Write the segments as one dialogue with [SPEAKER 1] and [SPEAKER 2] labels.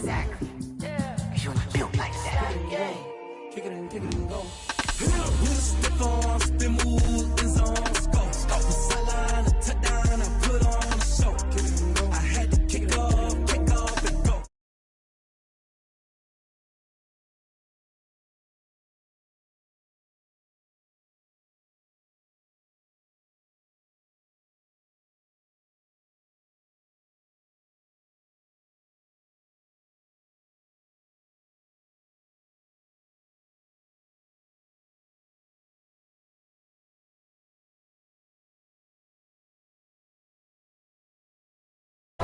[SPEAKER 1] Exactly. Cause you're not built like that.
[SPEAKER 2] Kick it and go. Step on, spin, move, and zone, go. Sideline, a touchdown, I put on a show. I had to kick off, and go.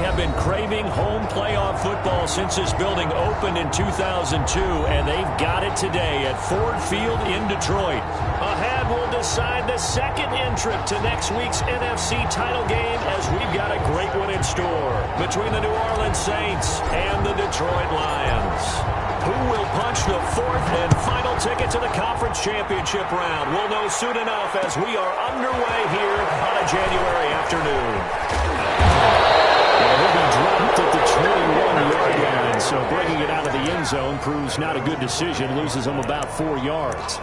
[SPEAKER 3] Have been craving home playoff football since this building opened in 2002, and they've got it today at Ford Field in Detroit. Ahead, we'll decide the second entrant to next week's NFC title game, as we've got a great one in store between the New Orleans Saints and the Detroit Lions. Who will punch the fourth and final ticket to the conference championship round? We'll know soon enough as we are underway here on a January afternoon. He'll be dropped at the 21-yard line, so breaking it out of the end zone proves not a good decision, loses him about 4 yards.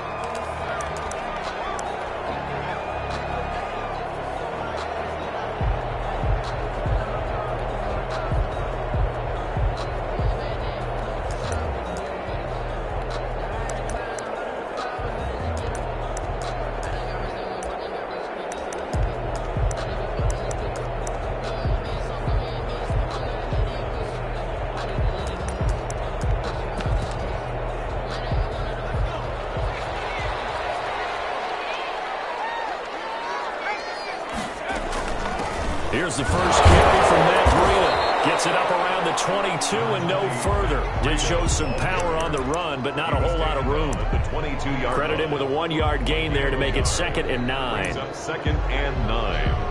[SPEAKER 3] Here's the first carry from Matt Breida. Gets it up around the 22 and no further. Did show some power on the run, but not a whole lot of room. Credit him with a 1-yard gain there to make it 2nd and 9.
[SPEAKER 4] 2nd and 9.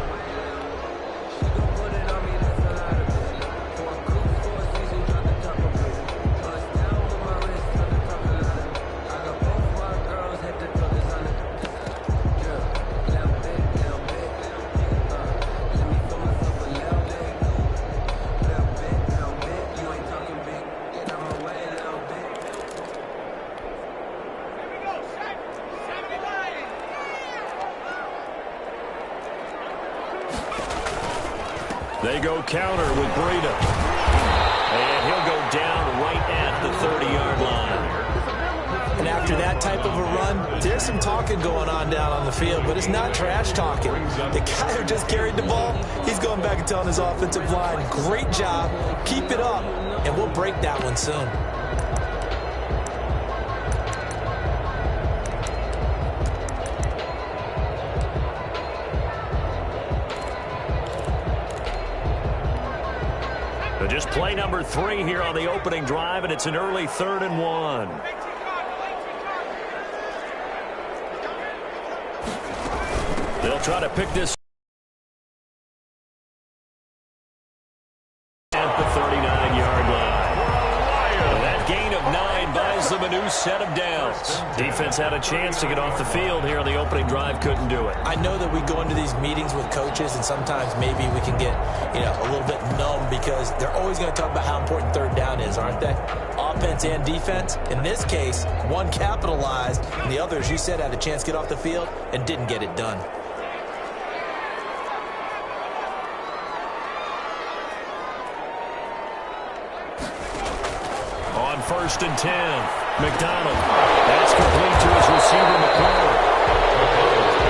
[SPEAKER 3] They go counter with Breida. And he'll go down right at the 30-yard line.
[SPEAKER 5] And after that type of a run, there's some talking going on down on the field, but it's not trash talking. The guy who just carried the ball, he's going back and telling his offensive line, great job, keep it up, and we'll break that one soon.
[SPEAKER 3] Just play number 3 here on the opening drive, and it's an early 3rd and 1. They'll try to pick this at the 39-yard line. That gain of 9 buys them a new set of downs. Defense had a chance to get off the field here on the opening drive, couldn't do it.
[SPEAKER 5] I know that we go into these meetings with coaches, and sometimes maybe we can get, a little bit numb because they're always going to talk about how important 3rd down is, aren't they? Offense and defense. In this case, one capitalized, and the other, as you said, had a chance to get off the field and didn't get it done.
[SPEAKER 3] On 1st and 10, McDonald. That's complete to his receiver, McCoy.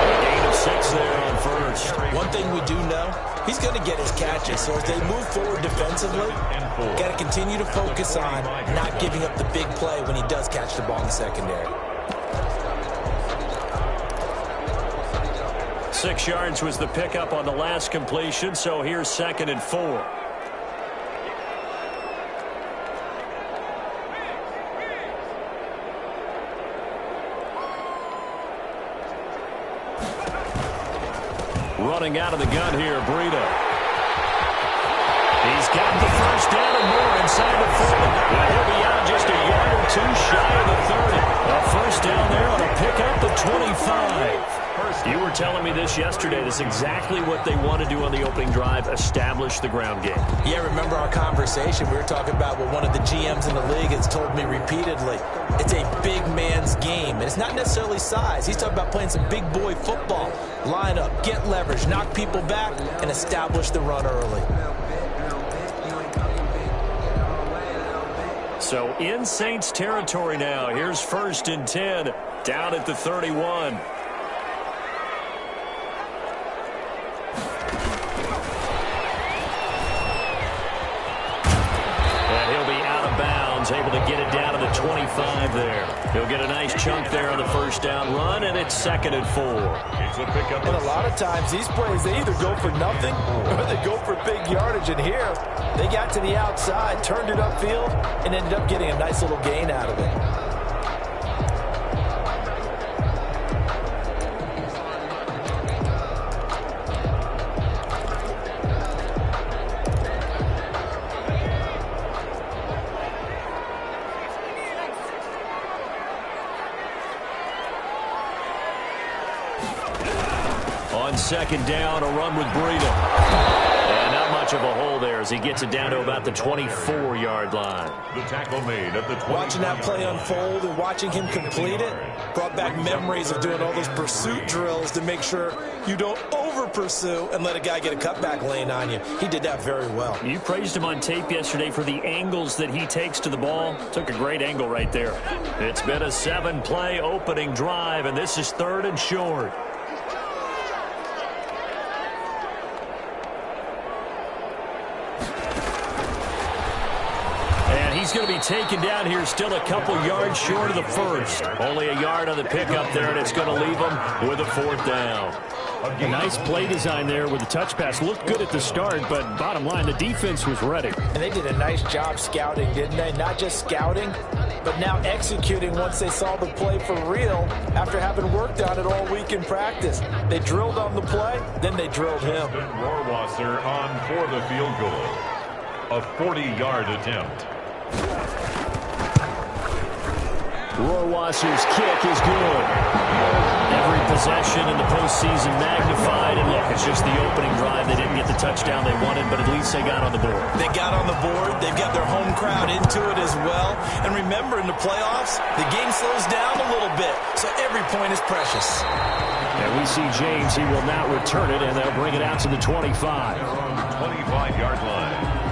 [SPEAKER 3] A gain of 6 there on 1st.
[SPEAKER 5] One thing we do know, he's going to get his catches. So as they move forward defensively, got to continue to focus on not giving up the big play when he does catch the ball in the secondary.
[SPEAKER 3] 6 yards was the pickup on the last completion, so here's 2nd and 4. Running out of the gun here, Breida. He's got the first down and more inside the 40. Well, he'll be out just a yard or two shy of the 30. A first down there on a pickup of 25. You were telling me this yesterday. This is exactly what they want to do on the opening drive, establish the ground game.
[SPEAKER 5] Yeah, remember our conversation? We were talking about what one of the GMs in the league has told me repeatedly. It's a big man's game, and it's not necessarily size. He's talking about playing some big boy football. Line up, get leverage, knock people back, and establish the run early.
[SPEAKER 3] So in Saints territory now. Here's 1st and 10 down at the 31. And he'll be out of bounds, able to get it down to the 25 there. He'll get a nice chunk there on the 1st down run, and it's 2nd and 4.
[SPEAKER 5] And a lot of times these plays, they either go for nothing or they go for big yardage. And here, they got to the outside, turned it upfield, and ended up getting a nice little gain out of it.
[SPEAKER 3] On 2nd down, a run with Breida. And not much of a hole there as he gets it down to about the 24-yard line.
[SPEAKER 4] The tackle made at the 20.
[SPEAKER 5] Watching that play unfold and watching him complete it brought back memories of doing all those pursuit drills to make sure you don't over-pursue and let a guy get a cutback lane on you. He did that very well.
[SPEAKER 3] You praised him on tape yesterday for the angles that he takes to the ball. Took a great angle right there. It's been a 7-play opening drive, and this is 3rd and short. He's going to be taken down here, still a couple yards short of the 1st. Only a yard on the pickup there, and it's going to leave him with a 4th down.
[SPEAKER 6] A nice play design there with the touch pass. Looked good at the start, but bottom line, the defense was ready.
[SPEAKER 5] And they did a nice job scouting, didn't they? Not just scouting, but now executing once they saw the play for real after having worked on it all week in practice. They drilled on the play, then they drilled him.
[SPEAKER 4] Rohrwasser on for the field goal. A 40-yard attempt.
[SPEAKER 3] Rohrwasser's kick is good. Every possession in the postseason magnified. And look, it's just the opening drive. They didn't get the touchdown they wanted, but at least they got on the board.
[SPEAKER 5] They got on the board. They've got their home crowd into it as well. And remember, in the playoffs, the game slows down a little bit. So every point is precious.
[SPEAKER 3] And we see James. He will now return it, and they'll bring it out to the 25.
[SPEAKER 4] 25-yard line.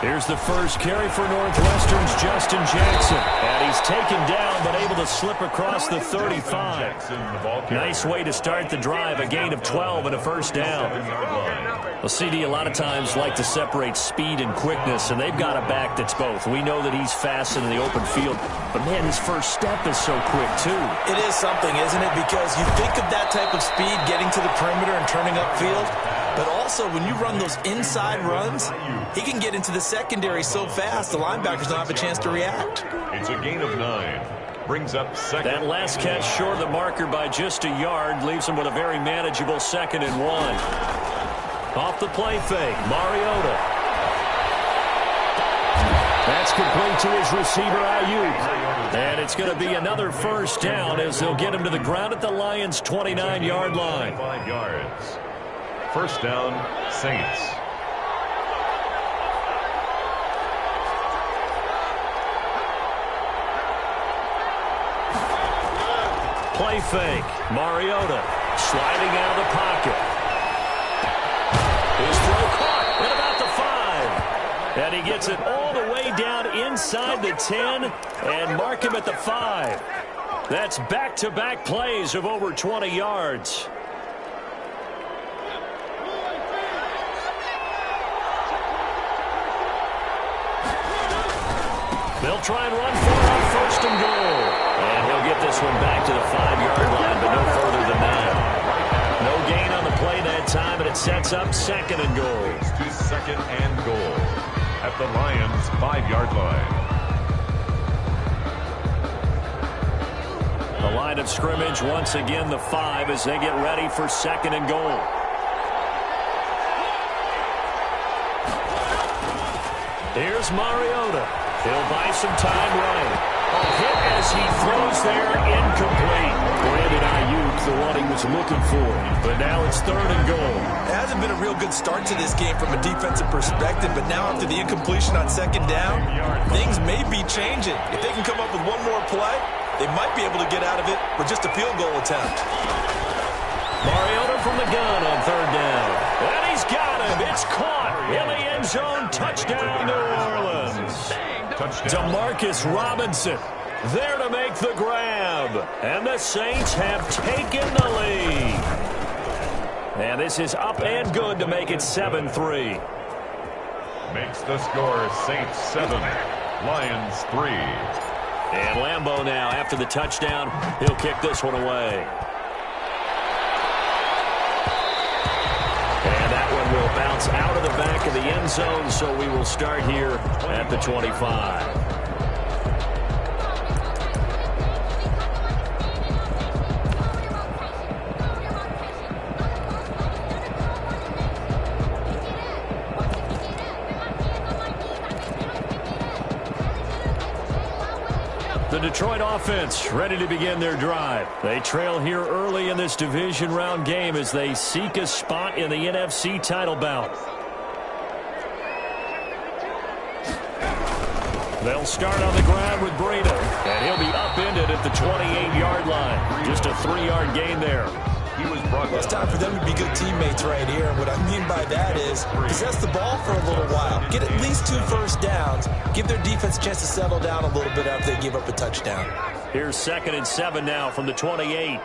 [SPEAKER 3] Here's the first carry for Northwestern's Justin Jackson. And he's taken down, but able to slip across the 35. Nice way to start the drive, a gain of 12 and a 1st down. Well, CD a lot of times like to separate speed and quickness, and they've got a back that's both. We know that he's fast in the open field, but, man, his first step is so quick, too.
[SPEAKER 5] It is something, isn't it? Because you think of that type of speed getting to the perimeter and turning upfield, but also when you run those inside runs, he can get into the secondary so fast the linebackers don't have a chance to react.
[SPEAKER 4] It's a gain of 9. Brings up 2nd.
[SPEAKER 3] That last catch short of the marker by just a yard leaves him with a very manageable 2nd and 1. Off the play fake, Mariota. That's complete to his receiver, Ayuk. And it's going to be another 1st down as they'll get him to the ground at the Lions' 29-yard line.
[SPEAKER 4] 5 yards. 1st down, Saints.
[SPEAKER 3] Play fake. Mariota sliding out of the pocket. His throw caught at about the 5. And he gets it all the way down inside the 10 and mark him at the 5. That's back-to-back plays of over 20 yards. They'll try and run for it. first and goal. And he'll get this one back to the 5-yard line, but no further than that. No gain on the play that time, and it sets up second and goal.
[SPEAKER 4] To second and goal at the Lions' 5-yard line.
[SPEAKER 3] The line of scrimmage, once again, the 5 as they get ready for second and goal. Here's Mariota. He'll buy some time right. A hit as he throws there, incomplete. Brandon Ayuk, the one he was looking for. But now it's third and goal.
[SPEAKER 5] It hasn't been a real good start to this game from a defensive perspective, but now after the incompletion on second down, things may be changing. If they can come up with one more play, they might be able to get out of it with just a field goal attempt.
[SPEAKER 3] Mariota from the gun on third down. And he's got him. It's caught in the end zone. Touchdown, New Orleans. Demarcus Robinson there to make the grab. And the Saints have taken the lead. And this is up and good to make it 7-3.
[SPEAKER 4] Makes the score Saints 7, Lions 3.
[SPEAKER 3] And Lambeau now, after the touchdown, he'll kick this one away. And that one will bounce out of the back of the end zone, so we will start here at the 25. The Detroit offense ready to begin their drive. They trail here early in this division round game as they seek a spot in the NFC title bout. They'll start on the ground with Breida, and he'll be upended at the 28-yard line. Just a 3-yard gain there.
[SPEAKER 5] It's time for them to be good teammates right here. And what I mean by that is possess the ball for a little while. Get at least 2 first downs. Give their defense a chance to settle down a little bit after they give up a touchdown.
[SPEAKER 3] Here's 2nd and 7 now from the 28.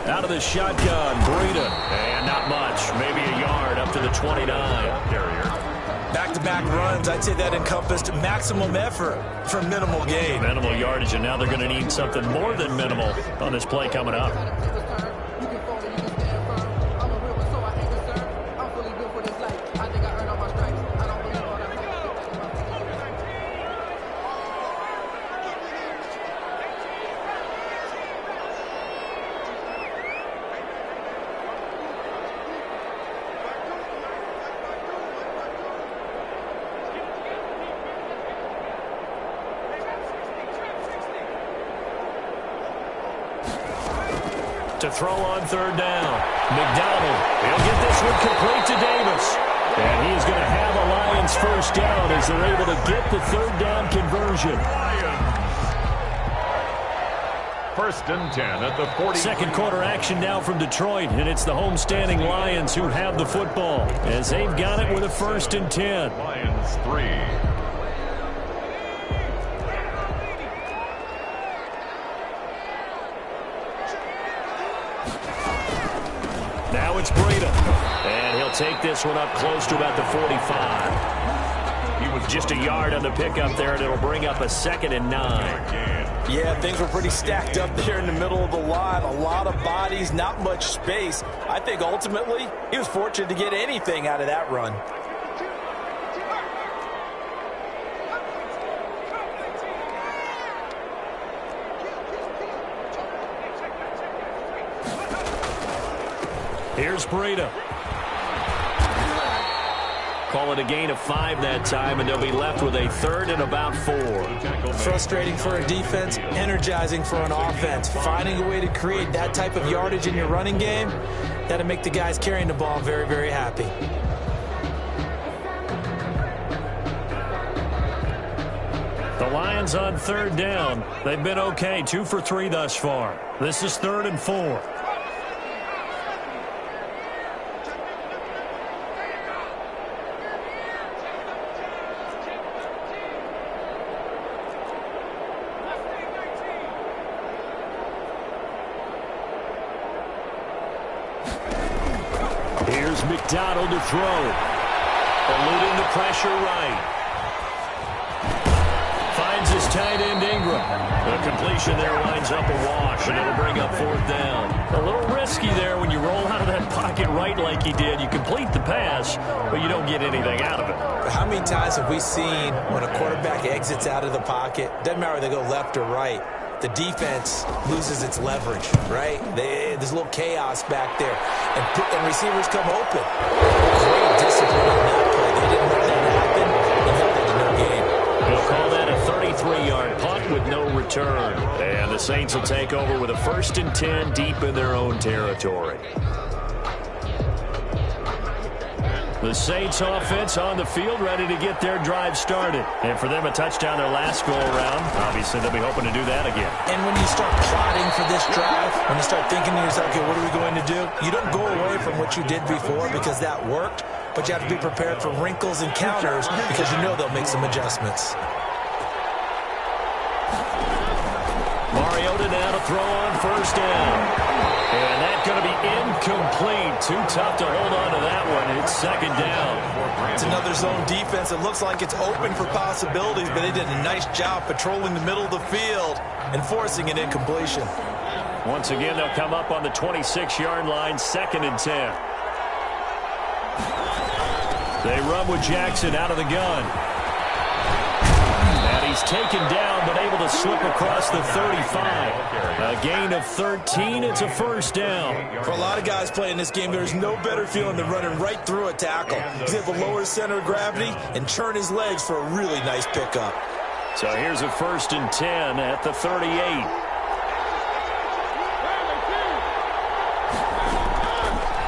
[SPEAKER 3] Out of the shotgun, Breida. And not much. Maybe a yard up to the 29.
[SPEAKER 5] Back-to-back runs, I'd say that encompassed maximum effort for minimal gain.
[SPEAKER 3] Minimal yardage, and now they're going to need something more than minimal on this play coming up. To throw on third down. McDonald, he'll get this one complete to Davis. And he's going to have a Lions first down as they're able to get the third down conversion.
[SPEAKER 4] First and 10 at the 40.
[SPEAKER 3] Second quarter action now from Detroit, and it's the homestanding Lions who have the football as they've got it with a 1st and 10.
[SPEAKER 4] Lions 3.
[SPEAKER 3] Now it's Breida, and he'll take this one up close to about the 45. He was just a yard on the pickup there, and it'll bring up a 2nd and 9.
[SPEAKER 5] Yeah, things were pretty stacked up there in the middle of the line. A lot of bodies, not much space. I think ultimately he was fortunate to get anything out of that run.
[SPEAKER 3] Here's Breida. Call it a gain of 5 that time, and they'll be left with a 3rd and about 4.
[SPEAKER 5] Frustrating for a defense, energizing for an offense. Finding a way to create that type of yardage in your running game, that'll make the guys carrying the ball very, very happy.
[SPEAKER 3] The Lions on third down. They've been okay, 2 for 3 thus far. This is 3rd and 4. McDonald to throw. Eluding the pressure right. Finds his tight end Ingram. The completion there winds up a wash, and it'll bring up 4th down. A little risky there when you roll out of that pocket right like he did. You complete the pass, but you don't get anything out of it.
[SPEAKER 5] How many times have we seen when a quarterback exits out of the pocket, doesn't matter whether they go left or right, the defense loses its leverage, right? There's a little chaos back there, and receivers come open. Great discipline on that play. They didn't let that happen, and held it to no gain.
[SPEAKER 3] They'll call that a 33-yard punt with no return. And the Saints will take over with a 1st and 10 deep in their own territory. The Saints offense on the field ready to get their drive started. And for them, a touchdown their last go-around. Obviously, they'll be hoping to do that again.
[SPEAKER 5] And when you start plotting for this drive, when you start thinking to yourself, okay, what are we going to do? You don't go away from what you did before because that worked. But you have to be prepared for wrinkles and counters because you know they'll make some adjustments.
[SPEAKER 3] Mariota now to throw on 1st down. And that's going to be incomplete. Too tough to hold on to that one. It's 2nd down.
[SPEAKER 5] It's another zone defense. It looks like it's open for possibilities, but they did a nice job patrolling the middle of the field and forcing an incompletion.
[SPEAKER 3] Once again, they'll come up on the 26-yard line, 2nd and 10. They run with Jackson out of the gun. And he's taken down, but able to slip across the 35. A gain of 13. It's a 1st down.
[SPEAKER 5] For a lot of guys playing this game, there's no better feeling than running right through a tackle. He's able to lower his center of gravity and turn his legs for a really nice pickup.
[SPEAKER 3] So here's a 1st and 10 at the 38.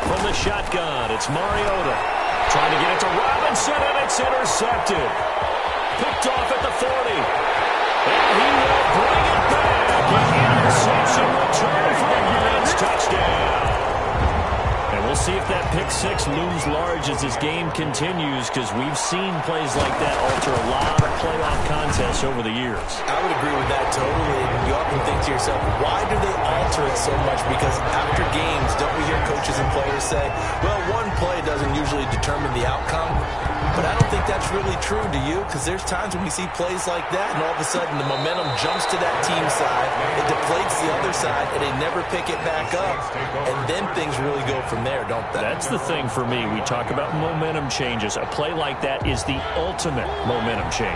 [SPEAKER 3] From the shotgun, it's Mariota. Trying to get it to Robinson, and it's intercepted. Picked off at the 40. And he will bring it back. An interception return for the Lions touchdown. And we'll see if that pick 6 looms large as this game continues, because we've seen plays like that alter a lot of playoff contests over the years.
[SPEAKER 5] I would agree with that totally. And you often think to yourself, why do they alter it so much? Because after games, don't we hear coaches and players say, well, one play doesn't usually determine the outcome. But I don't think that's really true, do you? Because there's times when we see plays like that, and all of a sudden the momentum jumps to that team side, it deflates the other side, and they never pick it back up. And then things really go from there, don't they?
[SPEAKER 3] That's the thing for me. We talk about momentum changes. A play like that is the ultimate momentum change.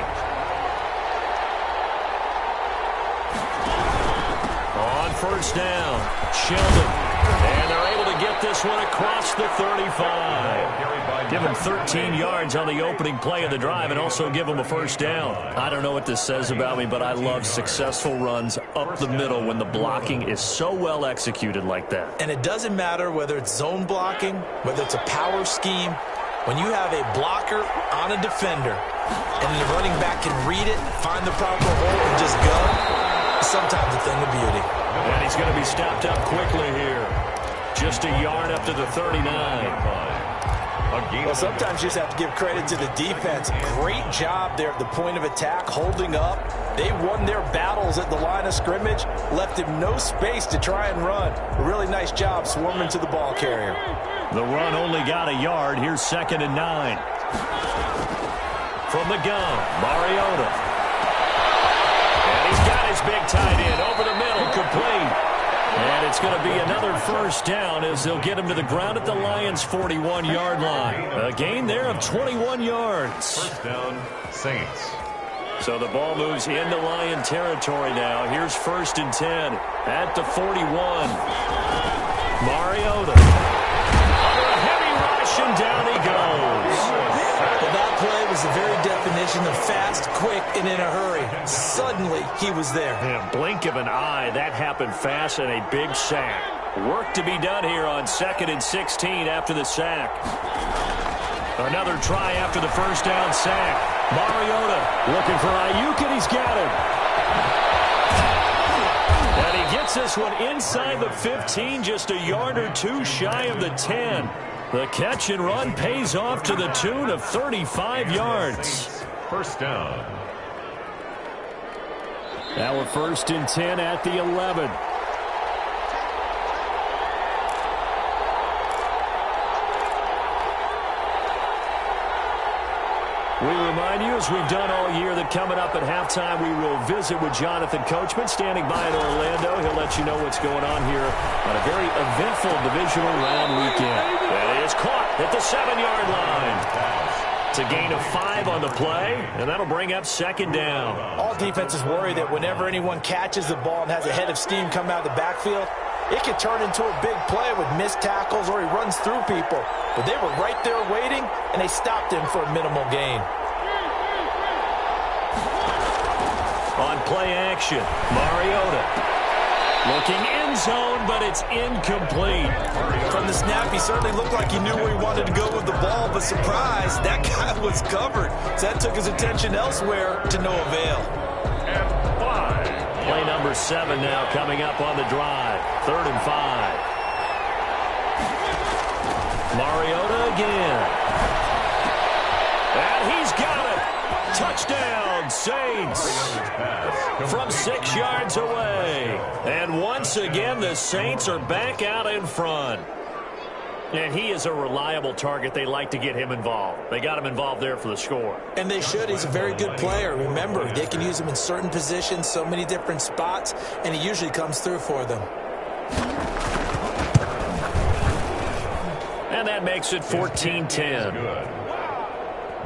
[SPEAKER 3] On 1st down, Sheldon. And they're able to get this one across the 35. Give him 13 yards on the opening play of the drive and also give him a 1st down. I don't know what this says about me, but I love successful runs up the middle when the blocking is so well executed like that.
[SPEAKER 5] And it doesn't matter whether it's zone blocking, whether it's a power scheme. When you have a blocker on a defender and the running back can read it, find the proper hole, and just go, it's sometimes a thing of beauty.
[SPEAKER 3] And he's going to be stopped up quickly here. Just a yard up to the 39.
[SPEAKER 5] Well, sometimes you just have to give credit to the defense. Great job there at the point of attack, holding up. They won their battles at the line of scrimmage, left him no space to try and run. A really nice job swarming to the ball carrier.
[SPEAKER 3] The run only got a yard. Here's 2nd and 9. From the gun, Mariota. And he's got his big tight end over the middle, complete. And it's going to be another 1st down as they'll get him to the ground at the Lions' 41-yard line. A gain there of 21 yards.
[SPEAKER 4] 1st down, Saints.
[SPEAKER 3] So the ball moves into Lion territory now. Here's 1st and 10 at the 41. Mariota. Under a heavy rush, and down he goes.
[SPEAKER 5] Well, that play was the very definition of fast, quick, and in a hurry. Suddenly, he was there.
[SPEAKER 3] In a blink of an eye, that happened fast, and a big sack. Work to be done here on 2nd and 16 after the sack. Another try after the 1st down sack. Mariota looking for Ayuk, and he's got him. And he gets this one inside the 15, just a yard or two shy of the 10. The catch and run pays off to the tune of 35 yards.
[SPEAKER 4] 1st down.
[SPEAKER 3] Now a 1st and 10 at the 11. We remind you, as we've done all year, that coming up at halftime, we will visit with Jonathan Coachman, standing by in Orlando. He'll let you know what's going on here on a very eventful divisional round weekend. That is caught at the 7-yard line. It's a gain of 5 on the play, and that'll bring up second down.
[SPEAKER 5] All defenses worry that whenever anyone catches the ball and has a head of steam come out of the backfield, it can turn into a big play with missed tackles or he runs through people. But they were right there waiting, and they stopped him for a minimal gain.
[SPEAKER 3] On play action, Mariota. Looking end zone, but it's incomplete.
[SPEAKER 5] From the snap, he certainly looked like he knew where he wanted to go with the ball, but surprise, that guy was covered. So that took his attention elsewhere to no avail.
[SPEAKER 4] And 5.
[SPEAKER 3] Play number 7 now coming up on the drive. 3rd and 5. Mariota again. And he's got it. Touchdown, Saints. From 6 yards away. And once again, the Saints are back out in front. And he is a reliable target. They like to get him involved. They got him involved there for the score.
[SPEAKER 5] And they should. He's a very good player. Remember, they can use him in certain positions, so many different spots, and he usually comes through for them.
[SPEAKER 3] And that makes it 14-10.
[SPEAKER 4] Good.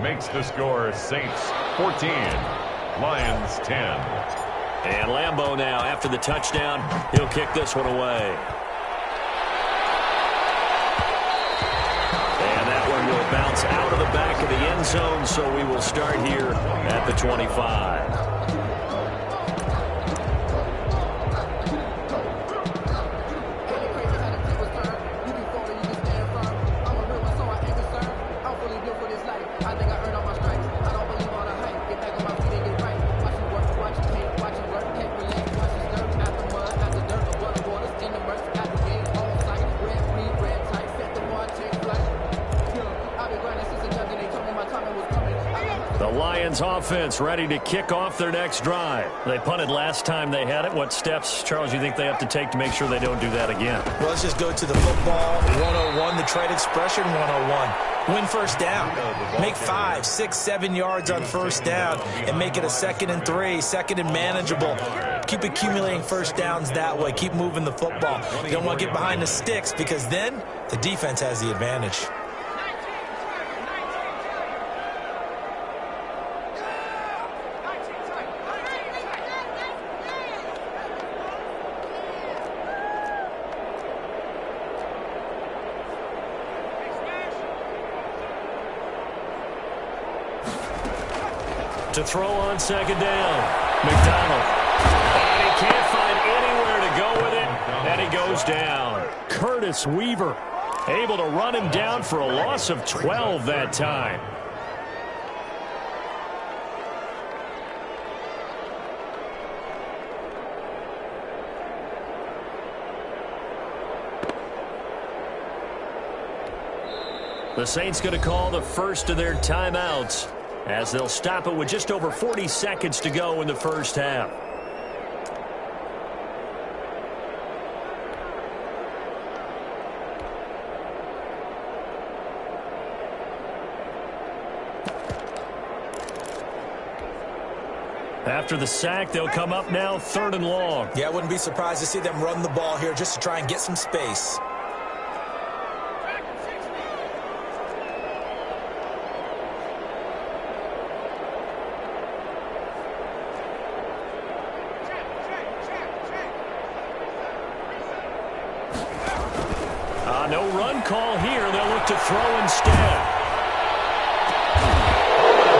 [SPEAKER 4] Makes the score Saints 14, Lions 10.
[SPEAKER 3] And Lambeau now, after the touchdown, he'll kick this one away. And that one will bounce out of the back of the end zone, so we will start here at the 25. Offense ready to kick off their next drive. They punted last time they had it. What steps, Charles, you think they have to take to make sure they don't do that again?
[SPEAKER 5] Well, let's just go to the football 101, the trade expression 101. Win first down. Make 5, 6, 7 yards on first down and make it a 2nd and 3, 2nd and manageable. Keep accumulating first downs that way. Keep moving the football. You don't want to get behind the sticks because then the defense has the advantage.
[SPEAKER 3] To throw on second down, McDonald. And he can't find anywhere to go with it, and he goes down. Curtis Weaver able to run him down for a loss of 12 that time. The Saints going to call the first of their timeouts, as they'll stop it with just over 40 seconds to go in the first half. After the sack, they'll come up now 3rd and long.
[SPEAKER 5] Yeah, I wouldn't be surprised to see them run the ball here just to try and get some space.
[SPEAKER 3] No run call here. They'll look to throw instead.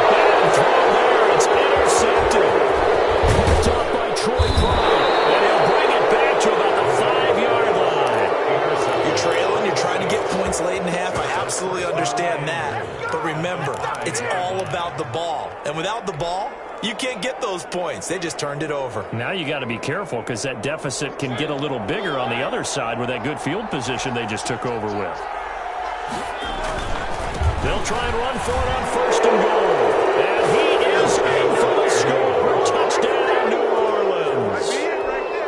[SPEAKER 3] Bad throw there. It's intercepted. Picked up by Troy Pride. And he'll bring it back to about the 5-yard line.
[SPEAKER 5] You're trailing. You're trying to get points late in half. I absolutely understand that. But remember, it's all about the ball. And without the ball, you can't get those points. They just turned it over.
[SPEAKER 3] Now you got to be careful because that deficit can get a little bigger on the other side with that good field position they just took over with. They'll try and run for it on 1st and goal. And he is in for the score. Touchdown, New Orleans.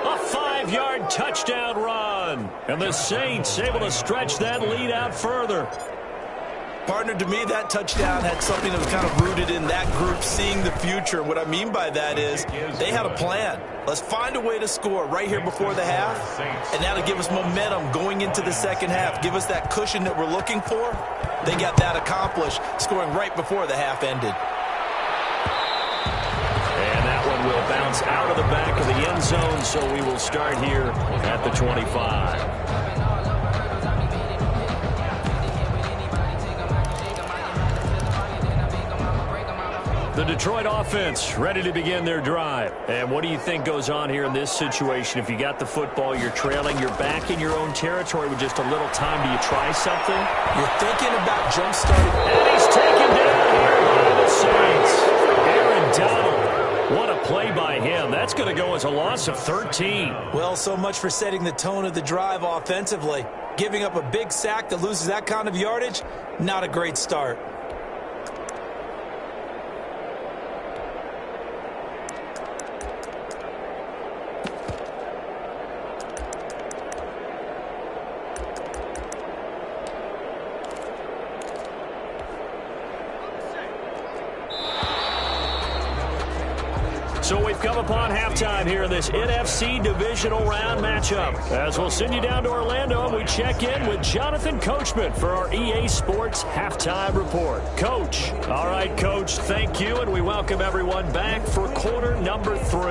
[SPEAKER 3] A 5-yard touchdown run. And the Saints able to stretch that lead out further.
[SPEAKER 5] Partner, to me, that touchdown had something that was kind of rooted in that group seeing the future. What I mean by that is they had a plan. Let's find a way to score right here before the half, and that'll give us momentum going into the second half. Give us that cushion that we're looking for. They got that accomplished, scoring right before the half ended.
[SPEAKER 3] And that one will bounce out of the back of the end zone, so we will start here at the 25. The Detroit offense ready to begin their drive. And what do you think goes on here in this situation? If you got the football, you're trailing, you're back in your own territory with just a little time. Do you try something?
[SPEAKER 5] You're thinking about jump-starting.
[SPEAKER 3] And he's taken down here by the Saints. Aaron Donald. What a play by him. That's going to go as a loss of 13.
[SPEAKER 5] Well, so much for setting the tone of the drive offensively. Giving up a big sack that loses that kind of yardage, not a great start.
[SPEAKER 3] So we've come upon halftime here in this NFC divisional round matchup. As we'll send you down to Orlando, and we check in with Jonathan Coachman for our EA Sports Halftime Report. Coach. All right, Coach, thank you, and we welcome everyone back for quarter number 3. A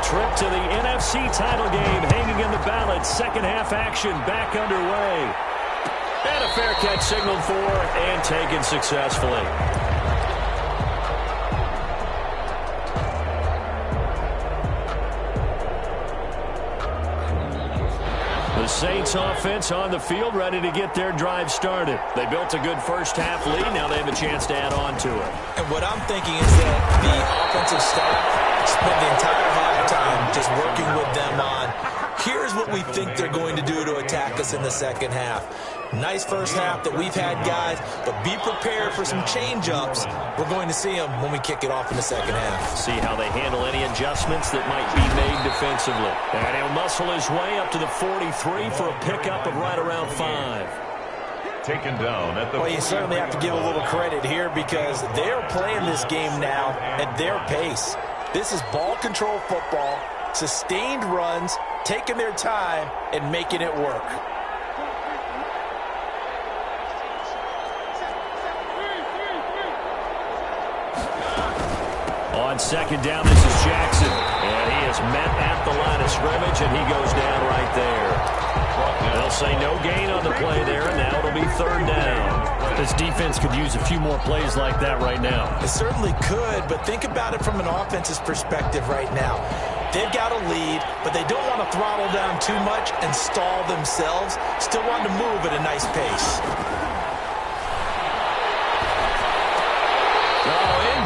[SPEAKER 3] trip to the NFC title game hanging in the balance. Second half action back underway. And a fair catch signaled for and taken successfully. The Saints offense on the field ready to get their drive started. They built a good first half lead. Now they have a chance to add on to it.
[SPEAKER 5] And what I'm thinking is that the offensive staff spent the entire halftime just working with them on here's what we think they're going to do to attack us in the second half. Nice first half that we've had, guys, but be prepared for some change-ups. We're going to see them when we kick it off in the second half.
[SPEAKER 3] See how they handle any adjustments that might be made defensively. And he'll muscle his way up to the 43 for a pickup of right around 5.
[SPEAKER 4] Taken down at the...
[SPEAKER 5] Well, you certainly have to give a little credit here because they're playing this game now at their pace. This is ball control football, sustained runs, taking their time, and making it work.
[SPEAKER 3] On second down, this is Jackson. And he is met at the line of scrimmage, and he goes down right there. They'll say no gain on the play there, and now it'll be third down.
[SPEAKER 6] This defense could use a few more plays like that right now.
[SPEAKER 5] It certainly could, but think about it from an offense's perspective right now. They've got a lead, but they don't want to throttle down too much and stall themselves. Still want to move at a nice pace.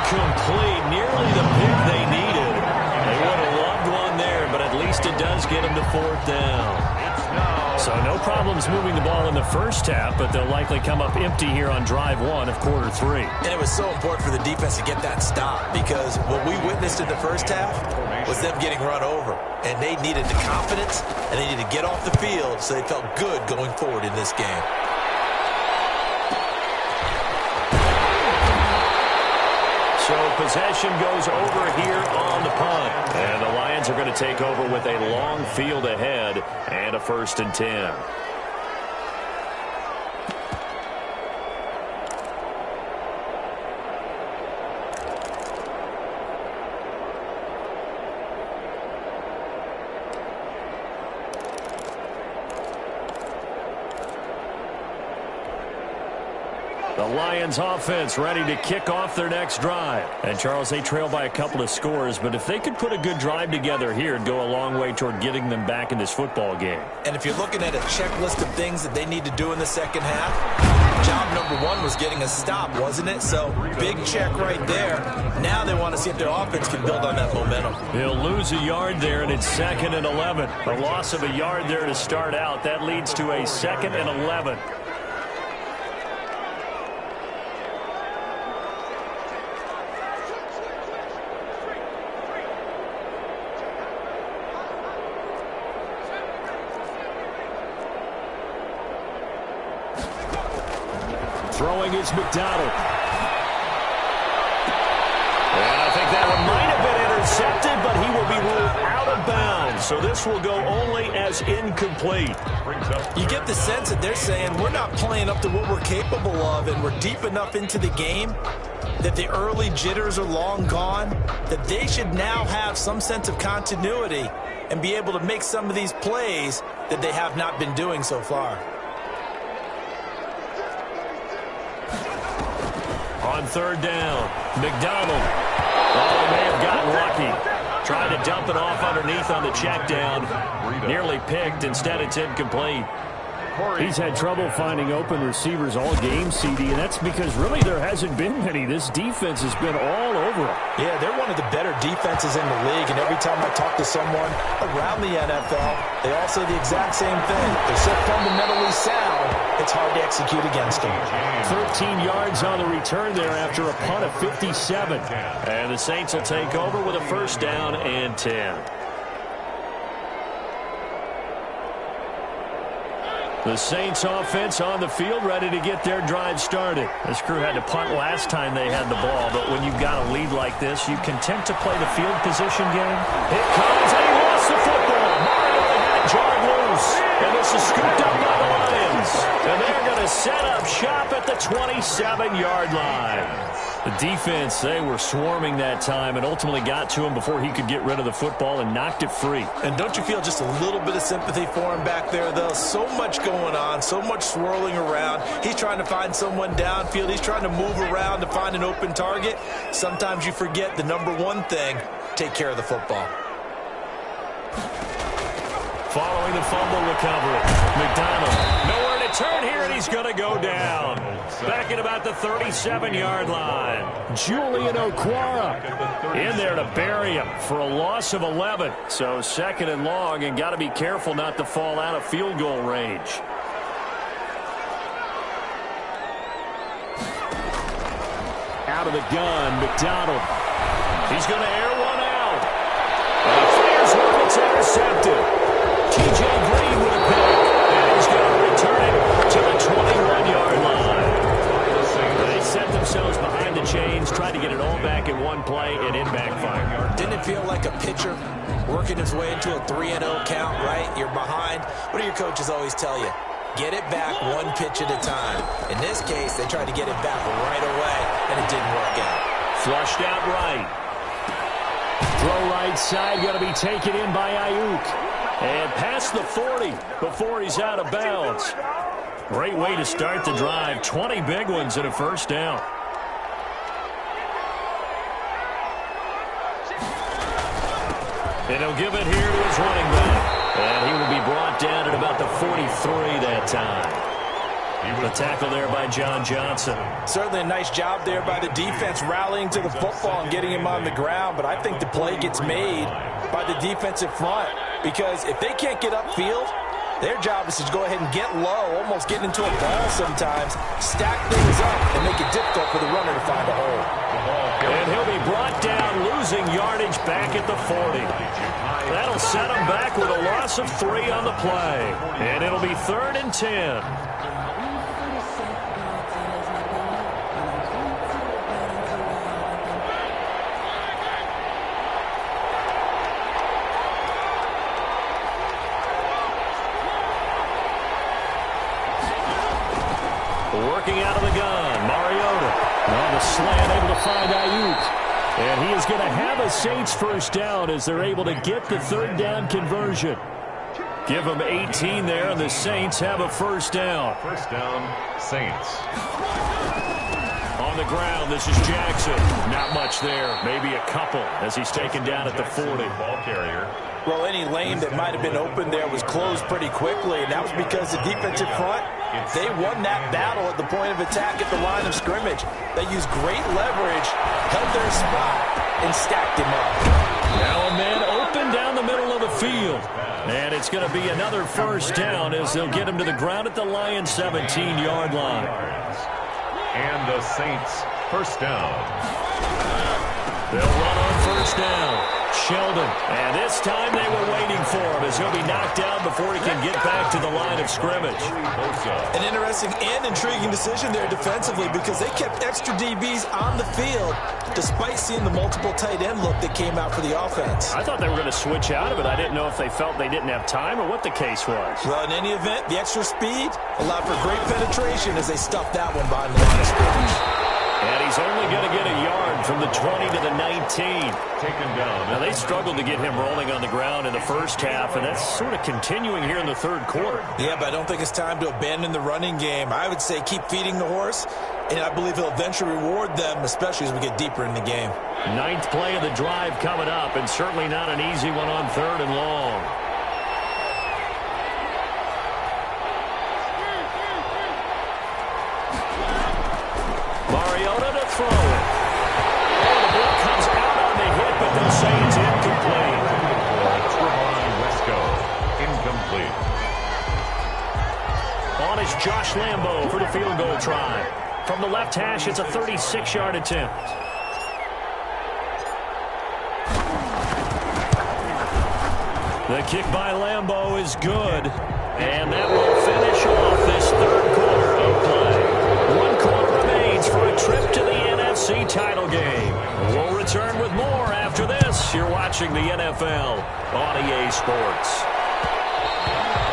[SPEAKER 3] Incomplete, nearly the pick they needed. They would have loved one there, but at least it does get them to fourth down.
[SPEAKER 6] So no problems moving the ball in the first half, but they'll likely come up empty here on drive 1 of quarter 3.
[SPEAKER 5] And it was so important for the defense to get that stop because what we witnessed in the first half was them getting run over. And they needed the confidence, and they needed to get off the field so they felt good going forward in this game.
[SPEAKER 3] So possession goes over here on the punt. And the Lions are going to take over with a long field ahead and a 1st and 10. The Lions offense ready to kick off their next drive. And, Charles, they trail by a couple of scores, but if they could put a good drive together here, it'd go a long way toward getting them back in this football game.
[SPEAKER 5] And if you're looking at a checklist of things that they need to do in the second half, job number 1 was getting a stop, wasn't it? So, big check right there. Now they want to see if their offense can build on that momentum.
[SPEAKER 3] They'll lose a yard there, and it's 2nd and 11. A loss of a yard there to start out. That leads to a 2nd and 11. Throwing is McDonald. And I think that one might have been intercepted, but he will be ruled out of bounds. So this will go only as incomplete.
[SPEAKER 5] You get the sense that they're saying we're not playing up to what we're capable of, and we're deep enough into the game that the early jitters are long gone, that they should now have some sense of continuity and be able to make some of these plays that they have not been doing so far.
[SPEAKER 3] On third down, McDonald. Oh, may have gotten lucky. Tried to dump it off underneath on the check down. Nearly picked. Instead, it's incomplete.
[SPEAKER 6] He's had trouble finding open receivers all game, CD, and that's because really there hasn't been many. This defense has been all over him.
[SPEAKER 5] Yeah, they're one of the better defenses in the league, and every time I talk to someone around the NFL, they all say the exact same thing. They're so fundamentally sound, it's hard to execute against them.
[SPEAKER 3] 13 yards on the return there after a punt of 57. And the Saints will take over with a first down and 10. The Saints offense on the field, ready to get their drive started. This crew had to punt last time they had the ball, but when you've got a lead like this, you content to play the field position game. It comes, and he lost the football. Mario had it jarred loose, and this is scooped up by the Lions. And they're going to set up shop at the 27-yard line. The defense, they were swarming that time and ultimately got to him before he could get rid of the football and knocked it free.
[SPEAKER 5] And don't you feel just a little bit of sympathy for him back there, though? So much going on, so much swirling around. He's trying to find someone downfield. He's trying to move around to find an open target. Sometimes you forget the number one thing, take care of the football.
[SPEAKER 3] Following the fumble recovery, McDonald nowhere to turn here, and he's going to go down. Back at about the 37-yard line. Julian Okwara in there to bury him for a loss of 11. So second and long, and got to be careful not to fall out of field goal range. Out of the gun, McDonald. He's going to air one out. And he fires one, it's intercepted. T.J. Green with a pick, and he's going to return it to the 21-yard line. They set themselves behind the chains, tried to get it all back in one play, and it backfired.
[SPEAKER 5] Didn't it feel like a pitcher working his way into a 3-0 count, right? You're behind. What do your coaches always tell you? Get it back one pitch at a time. In this case, they tried to get it back right away, and it didn't work out.
[SPEAKER 3] Flushed out right. Throw right side, going to be taken in by Ayuk. And past the 40 before he's out of bounds. Great way to start the drive. 20 big ones and a first down. And he'll give it here to his running back. And he will be brought down at about the 43 that time. The tackle there by John Johnson.
[SPEAKER 5] Certainly a nice job there by the defense rallying to the football and getting him on the ground. But I think the play gets made by the defensive front. Because if they can't get upfield, their job is to go ahead and get low, almost get into a ball sometimes, stack things up, and make it difficult for the runner to find a hole.
[SPEAKER 3] And he'll be brought down, losing yardage back at the 40. That'll set him back with a loss of 3 on the play. And it'll be 3rd and 10. Working out of the gun, Mariota. On the slant, able to find Ayuk. And he is going to have a Saints first down as they're able to get the 3rd down conversion. Give them 18 there, and the Saints have a first down.
[SPEAKER 4] First down, Saints.
[SPEAKER 3] On the ground, this is Jackson. Not much there, maybe a couple as he's taken down at the 40.
[SPEAKER 4] Ball carrier.
[SPEAKER 5] Well, any lane that might have been open there was closed pretty quickly, and that was because the defensive front, they won that battle at the point of attack at the line of scrimmage. They used great leverage, held their spot, and stacked him up.
[SPEAKER 3] Now a man open down the middle of the field. And it's going to be another first down as they'll get him to the ground at the Lions' 17-yard line.
[SPEAKER 4] And the Saints first down.
[SPEAKER 3] They'll run on first down. Sheldon. And this time they were waiting for him as he'll be knocked down before he can get back to the line of scrimmage.
[SPEAKER 5] An interesting and intriguing decision there defensively because they kept extra DBs on the field despite seeing the multiple tight end look that came out for the offense.
[SPEAKER 6] I thought they were going to switch out of it. I didn't know if they felt they didn't have time or what the case was.
[SPEAKER 5] Well, in any event, the extra speed allowed for great penetration as they stuffed that one behind the line of scrimmage.
[SPEAKER 3] And he's only going to get a yard from the 20 to the 19.
[SPEAKER 4] Taken down.
[SPEAKER 3] Now, they struggled to get him rolling on the ground in the first half, and that's sort of continuing here in the third quarter.
[SPEAKER 5] Yeah, but I don't think it's time to abandon the running game. I would say keep feeding the horse, and I believe he'll eventually reward them, especially as we get deeper in the game.
[SPEAKER 3] Ninth play of the drive coming up, and certainly not an easy one on 3rd and long. Mariota to throw it. Oh, the ball comes out on the hit, but they'll say it's incomplete.
[SPEAKER 4] Incomplete.
[SPEAKER 3] On is Josh Lambo for the field goal try. From the left hash, it's a 36-yard attempt. The kick by Lambo is good. And that will finish off this third quarter of play. 1 quarter remains for a trip to the NFC title game. We'll return with more after this. You're watching the NFL on EA Sports.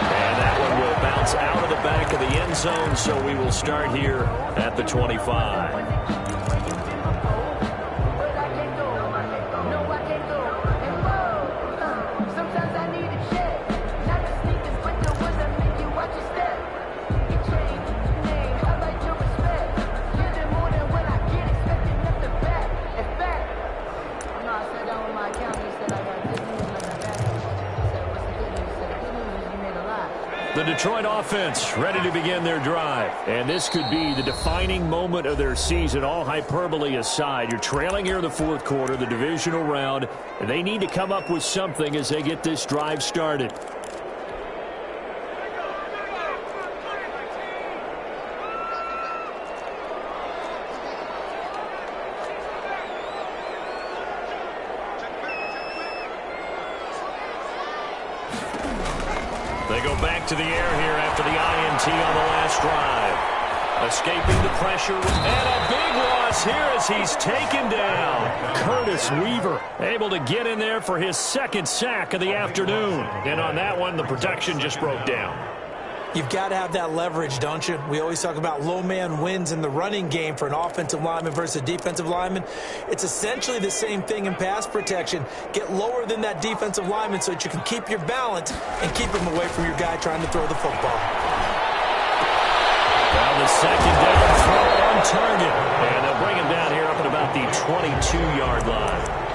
[SPEAKER 3] And that one will bounce out of the back of the end zone, so we will start here at the 25. The Detroit offense ready to begin their drive. And this could be the defining moment of their season, all hyperbole aside. You're trailing here in the fourth quarter, the divisional round, and they need to come up with something as they get this drive started. They go back to the air here after the INT on the last drive. Escaping the pressure, and a big loss here as he's taken down. Curtis Weaver able to get in there for his second sack of the afternoon. And on that one, the protection just broke down.
[SPEAKER 5] You've got to have that leverage, don't you? We always talk about low man wins in the running game for an offensive lineman versus a defensive lineman. It's essentially the same thing in pass protection. Get lower than that defensive lineman so that you can keep your balance and keep him away from your guy trying to throw the football.
[SPEAKER 3] Now the second down throw on target. And they'll bring him down here up at about the 22-yard line.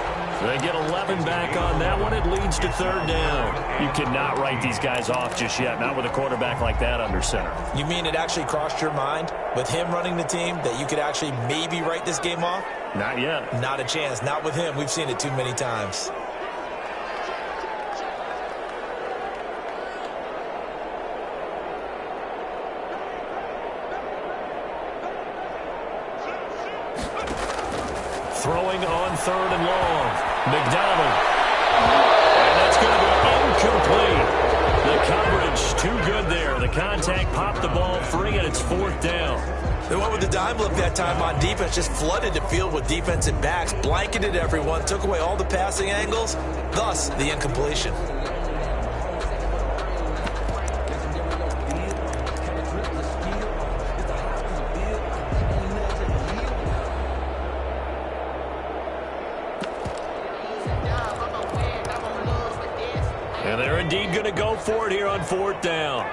[SPEAKER 3] They get 11 back on that one. It leads to third down. You cannot write these guys off just yet, not with a quarterback like that under center.
[SPEAKER 5] You mean it actually crossed your mind with him running the team that you could actually maybe write this game off?
[SPEAKER 3] Not yet.
[SPEAKER 5] Not a chance. Not with him. We've seen it too many times.
[SPEAKER 3] Throwing on third and long. McDonald. And that's going to be incomplete. The coverage too good there. The contact popped the ball free, and it's fourth down.
[SPEAKER 5] They went with the dime look that time on defense, just flooded the field with defensive backs, blanketed everyone, took away all the passing angles, thus the incompletion.
[SPEAKER 3] And they're indeed going to go for it here on fourth down.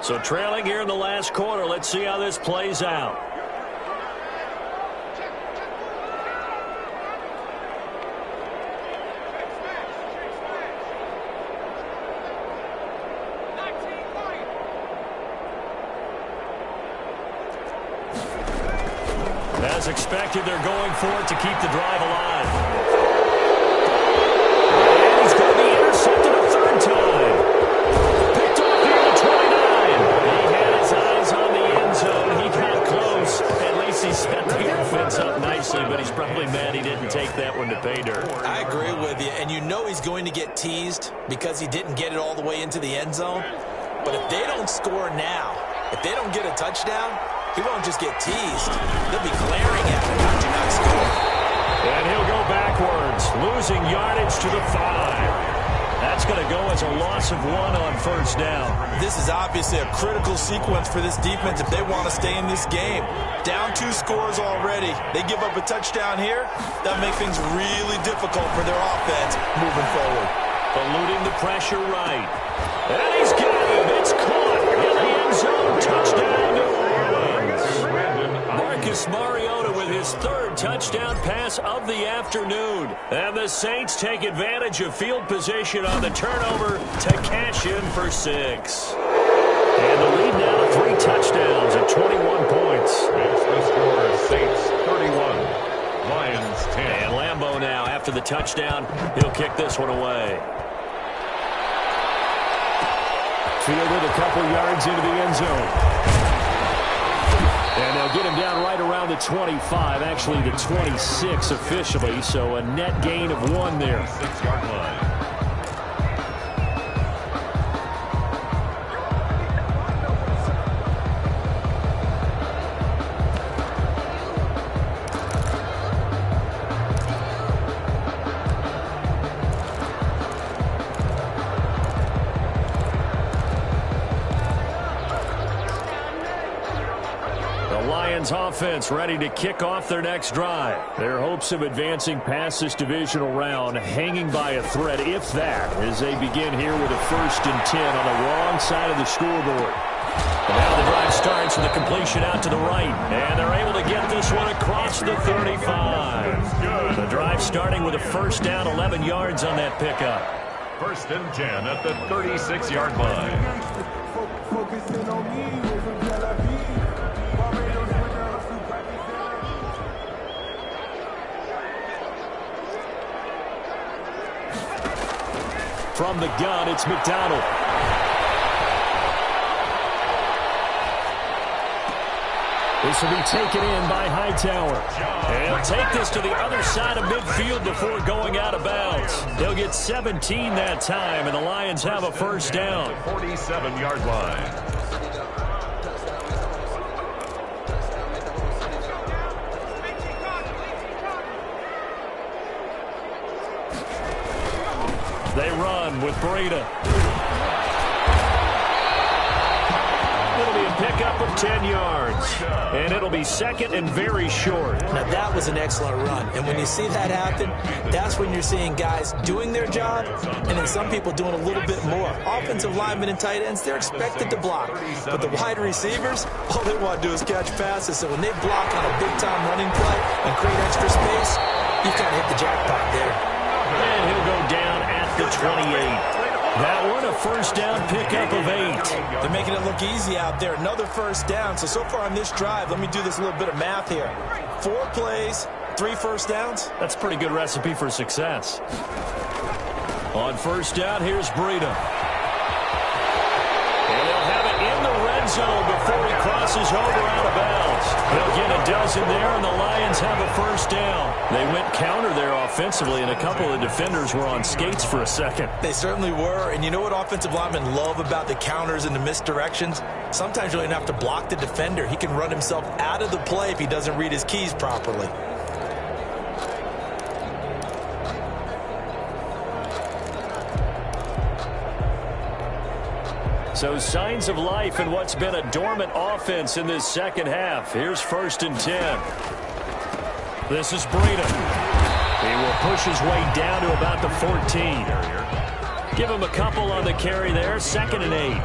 [SPEAKER 3] So trailing here in the last quarter. Let's see how this plays out. As expected, they're going for it to keep the drive alive. He's going to be intercepted a third time. Picked off here at 29. He had his eyes on the end zone. He got close. At least he set the offense up nicely. obviously, but he's probably mad he didn't take that one to pay dirt.
[SPEAKER 5] I agree with you, and you know he's going to get teased because he didn't get it all the way into the end zone. But if they don't score now, if they don't get a touchdown, he won't just get teased. They'll be glaring at him. How'd you not score?
[SPEAKER 3] And he'll go backwards, losing yardage to the 5. That's going to go as a loss of 1 on first down.
[SPEAKER 5] This is obviously a critical sequence for this defense if they want to stay in this game. Down 2 scores already. They give up a touchdown here. That'll make things really difficult for their offense moving forward.
[SPEAKER 3] Eluding the pressure right. And he's got him. It's caught in the end zone. Touchdown New Orleans. Marcus Mariota with his 3rd touchdown pass of the afternoon. And the Saints take advantage of field position on the turnover to cash in for 6. And the lead now to 3 touchdowns at 21 points.
[SPEAKER 4] It's the score, Saints 31, Lions 10.
[SPEAKER 3] And Lambeau now, after the touchdown, he'll kick this one away.
[SPEAKER 6] Fielded a couple yards into the end zone. And they'll get him down right around the 25, actually the 26 officially, so a net gain of 1 there.
[SPEAKER 4] 6-yard line.
[SPEAKER 6] Offense ready to kick off their next drive. Their hopes of advancing past this divisional round hanging by a thread, if that, as they begin here with a 1st and 10 on the wrong side of the scoreboard.
[SPEAKER 3] And now the drive starts with a completion out to the right, and they're able to get this one across the 35. The drive starting with a 1st down, 11 yards on that pickup.
[SPEAKER 4] 1st and 10 at the 36-yard line.
[SPEAKER 6] From the gun, it's McDonald. This will be taken in by Hightower.
[SPEAKER 3] And he'll take this to the other side of midfield before going out of bounds. They'll get 17 that time, and the Lions have a 1st down.
[SPEAKER 4] 47-yard line.
[SPEAKER 3] They run with Breida. It'll be a pickup of 10 yards. And it'll be 2nd and very short.
[SPEAKER 5] Now, that was an excellent run. And when you see that happen, that's when you're seeing guys doing their job and then some people doing a little bit more. Offensive linemen and tight ends, they're expected to block. But the wide receivers, all they want to do is catch passes. So when they block on a big-time running play and create extra space, you kind of hit the jackpot there.
[SPEAKER 3] And he'll go down at the 28. That one a 1st down pickup of 8.
[SPEAKER 5] They're making it look easy out there. Another 1st down. So far on this drive, let me do this little bit of math here. 4 plays, 3 1st downs.
[SPEAKER 3] That's a pretty good recipe for success. On 1st down, here's Breida. And they'll have it in the red zone before he crosses over out of bounds. They'll get a dozen there, and the Lions have a 1st down. They went counter there offensively, and a couple of defenders were on skates for a second.
[SPEAKER 5] They certainly were, and you know what offensive linemen love about the counters and the misdirections? Sometimes you don't even have to block the defender. He can run himself out of the play if he doesn't read his keys properly.
[SPEAKER 3] So signs of life in what's been a dormant offense in this 2nd half. Here's 1st and 10. This is Breida. He will push his way down to about the 14. Give him a couple on the carry there. 2nd and 8.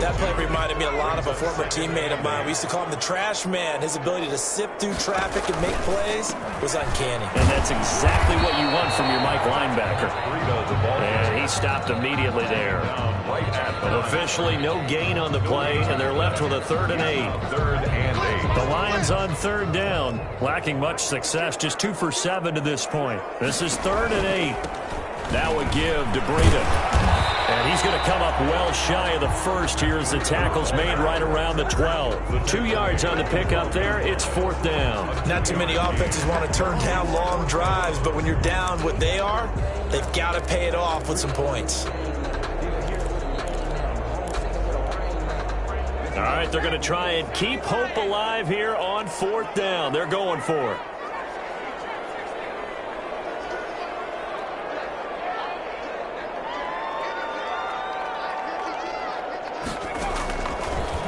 [SPEAKER 5] That play reminded me a lot of a former teammate of mine. We used to call him the trash man. His ability to sift through traffic and make plays was uncanny.
[SPEAKER 3] And that's exactly what you want from your Mike linebacker. And he stopped immediately there. But officially no gain on the play, and they're left with a 3rd and 8.
[SPEAKER 4] 3rd and 8.
[SPEAKER 3] The Lions on 3rd down, lacking much success, just 2 for 7 to this point. This is 3rd and 8. Now a give to Breida. And he's going to come up well shy of the first here as the tackle's made right around the 12. 2 yards on the pickup there. It's 4th down.
[SPEAKER 5] Not too many offenses want to turn down long drives, but when you're down what they are, they've got to pay it off with some points.
[SPEAKER 3] All right, they're going to try and keep hope alive here on 4th down. They're going for it.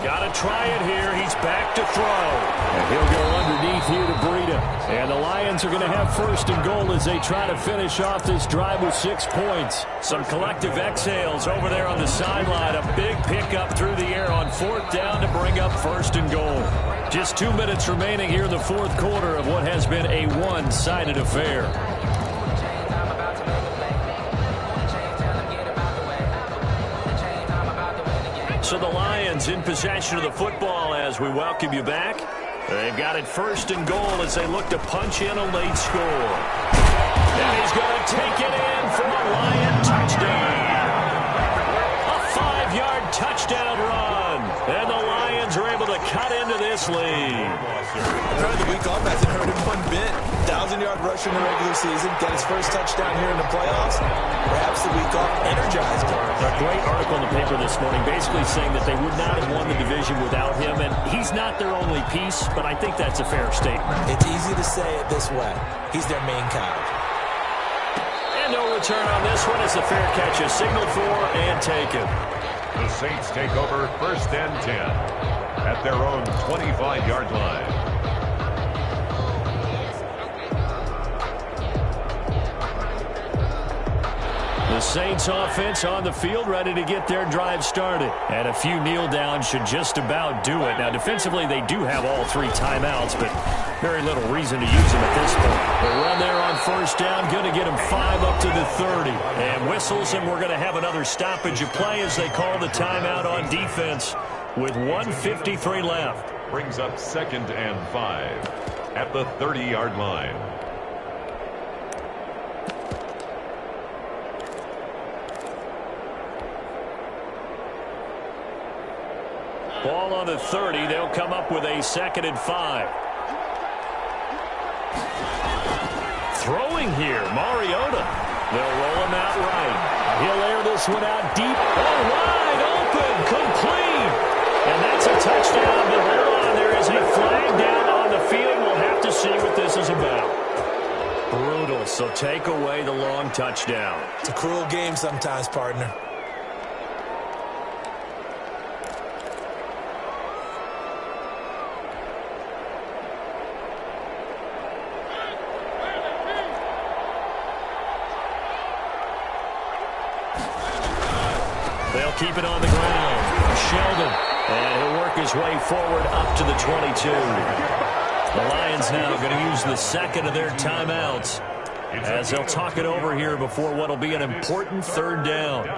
[SPEAKER 3] Got to try it here. He's back to throw. And he'll go underneath here to Breida. And the Lions are going to have 1st and goal as they try to finish off this drive with 6 points. Some collective exhales over there on the sideline. A big pickup through the air on 4th down to bring up 1st and goal. Just 2 minutes remaining here in the 4th quarter of what has been a one-sided affair. So the Lions in possession of the football as we welcome you back. They've got it 1st and goal as they look to punch in a late score. And he's going to take it in for a Lion touchdown. A 5-yard touchdown run. And the Lions are able to cut into this lead.
[SPEAKER 5] The week off hasn't hurt him one bit. 1,000-yard rush in the regular season. Got his first touchdown here in the playoffs. Perhaps the week off energized him.
[SPEAKER 3] A great article in the paper this morning basically saying that they would not have won the division without him. And he's not their only piece, but I think that's a fair statement.
[SPEAKER 5] It's easy to say it this way. He's their main cog.
[SPEAKER 3] And no return on this one as the fair catch is signaled for and taken.
[SPEAKER 4] The Saints take over 1st and 10 at their own 25-yard line.
[SPEAKER 3] The Saints offense on the field ready to get their drive started. And a few kneel downs should just about do it. Now defensively they do have all 3 timeouts, but very little reason to use them at this point. The run there on 1st down, going to get them 5 up to the 30. And whistles, and we're going to have another stoppage of play as they call the timeout on defense with 1:53 left.
[SPEAKER 4] Brings up 2nd and 5 at the 30-yard line.
[SPEAKER 3] Ball on the 30. They'll come up with a 2nd and 5. Throwing here, Mariota. They'll roll him out right. He'll air this one out deep. Oh, wide open, complete. And that's a touchdown. But hold on, there is a flag down on the field. We'll have to see what this is about. Brutal, so take away the long touchdown.
[SPEAKER 5] It's a cruel game sometimes, partner.
[SPEAKER 3] They'll keep it on the ground. Sheldon. And he'll work his way forward up to the 22. The Lions now going to use the 2nd of their timeouts as they'll talk it over here before what will be an important 3rd down.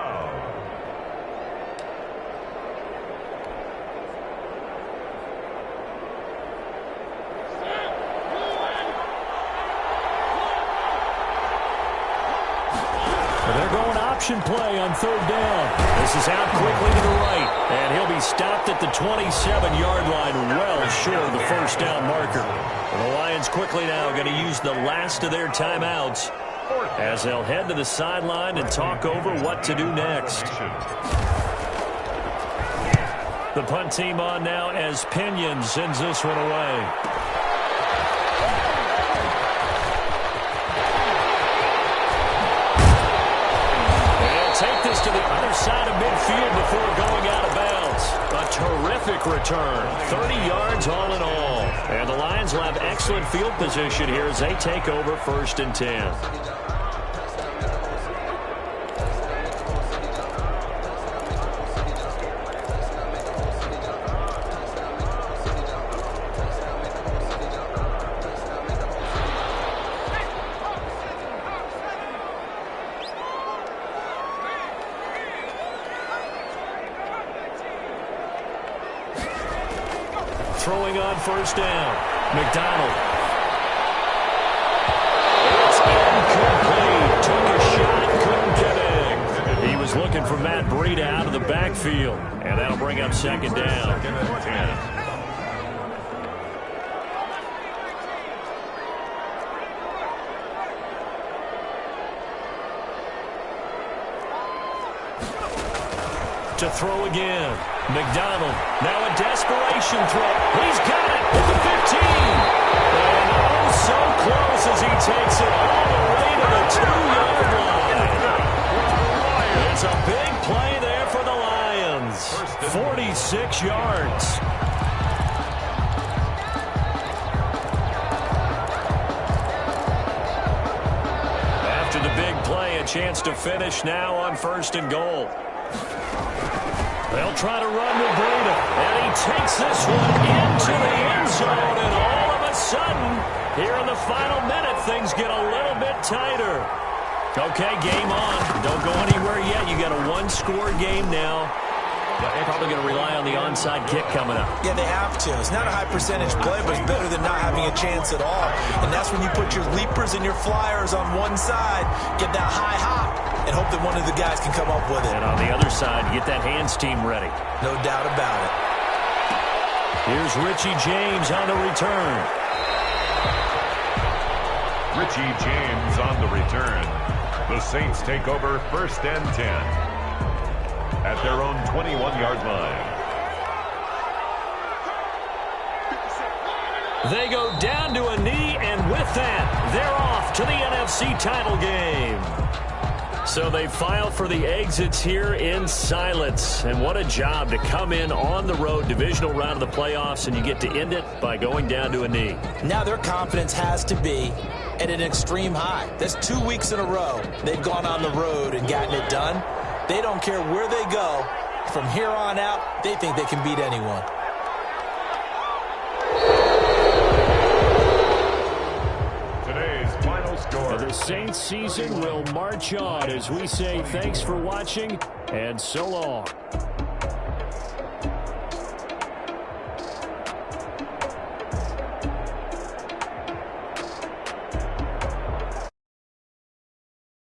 [SPEAKER 3] Option play on 3rd down. This is out quickly to the right, and he'll be stopped at the 27-yard line, well short of the 1st down marker. And the Lions quickly now going to use the last of their timeouts as they'll head to the sideline and talk over what to do next. The punt team on now as Pinion sends this one away. Take this to the other side of midfield before going out of bounds. A terrific return. 30 yards all in all. And the Lions will have excellent field position here as they take over 1st and 10. Throwing on 1st down. McDonald. It's incomplete. Took a shot, couldn't connect. He was He's looking for Matt Breida out of the backfield. And that'll bring up second down.
[SPEAKER 4] Second and 10.
[SPEAKER 3] To throw again. McDonald, now a desperation throw. He's got it at the 15. And oh, so close as he takes it all the way to the 2-yard line. It's a big play there for the Lions. 46 yards. After the big play, a chance to finish now on 1st and goal. They'll try to run with Breida, and he takes this one into the end zone, and all of a sudden, here in the final minute, things get a little bit tighter. Okay, game on. Don't go anywhere yet. You got a one-score game now. They're probably going to rely on the onside kick coming up.
[SPEAKER 5] Yeah, they have to. It's not a high-percentage play, but it's better than not having a chance at all. And that's when you put your leapers and your flyers on one side, get that high hop, and hope that one of the guys can come up with it.
[SPEAKER 3] And on the other side, get that hands team ready.
[SPEAKER 5] No doubt about it.
[SPEAKER 3] Here's Richie James on the return.
[SPEAKER 4] Richie James on the return. The Saints take over 1st and 10 at their own 21-yard line.
[SPEAKER 3] They go down to a knee, and with that, they're off to the NFC title game. So they file for the exits here in silence. And what a job to come in on the road, divisional round of the playoffs, and you get to end it by going down to a knee.
[SPEAKER 5] Now their confidence has to be at an extreme high. That's 2 weeks in a row they've gone on the road and gotten it done. They don't care where they go. From here on out, they think they can beat anyone.
[SPEAKER 4] Today's final score.
[SPEAKER 3] The Saints season will march on as we say thanks for watching and so long.